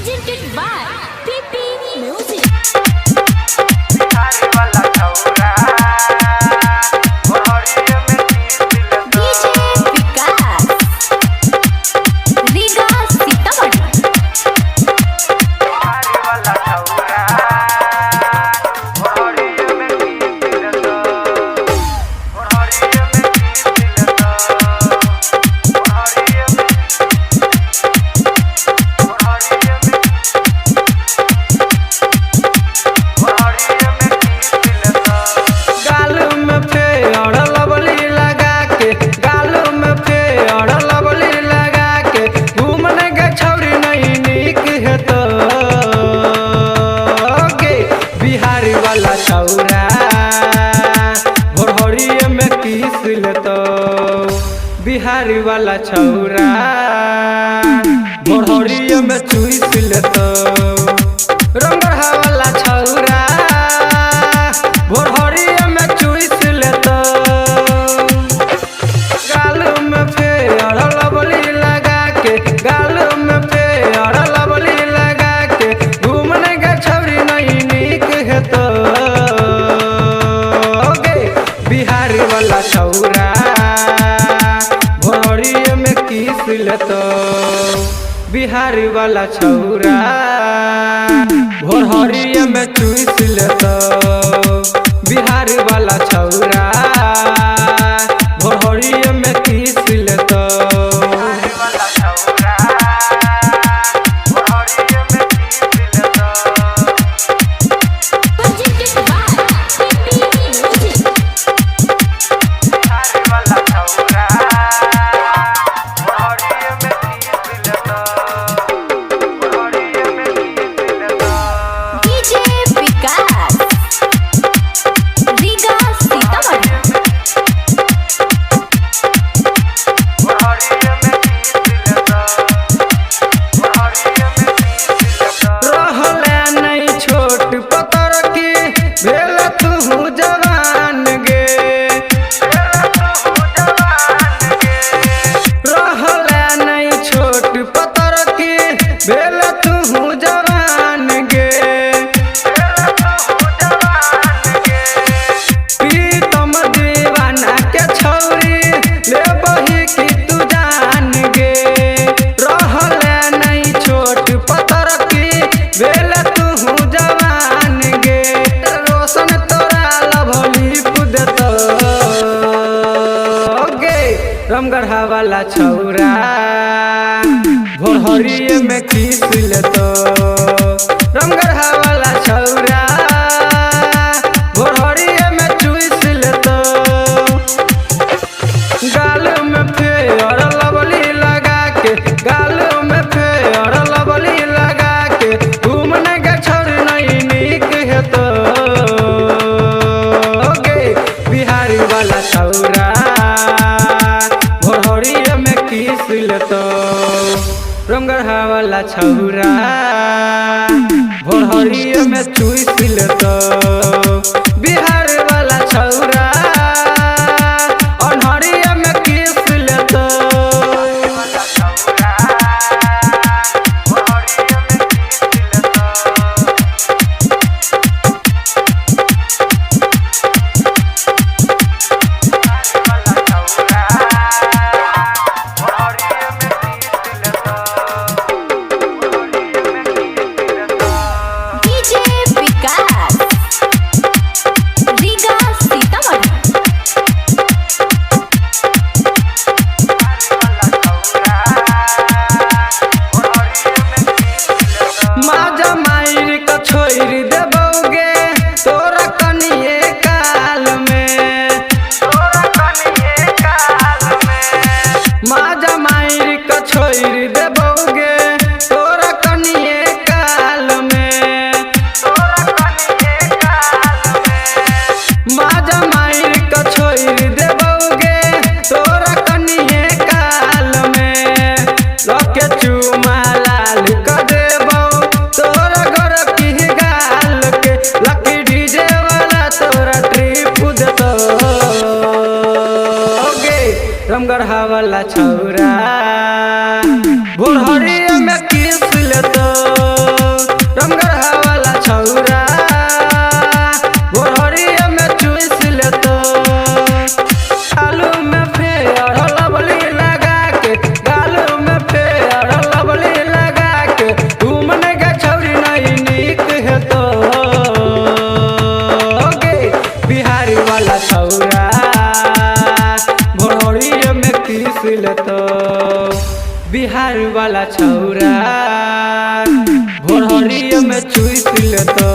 presented by PP Music. DJ Vikas, Riga Sitamarhi. Bihari वाला छौरा भोरहरिया में चुइस लेतो रंगरहा वाला छौरा भोरहरिया में चुइस लेतो गाल में फेर लवली लगा के गाल में फेर लवली लगा के घूमने का छौरी नहीं निक हेतो बिहारी वाला छौरा बिहारी वाला छौरा भोरहरिया में चुइस लेतो बिहारी वाला छौरा भोरहरिया में किस लेतो रमगढ़ा वाला छौरा भोरहरिया में किस लेतो रमगढ़ा वाला छौरा भोरहरिया में चुइस लेतो गाल में फेर लवली लगा के गाल में फेर लवली लगा के घूमने का छौरी नहीं निक हेतो बिहारी वाला छौरा रंगरहा वाला छौरा भोरहरिया में चुइस लेतो बिहार वाला छौरा अनहरिया में किस लेतो वाला छौरा भोरहरिया में चुइस ले तो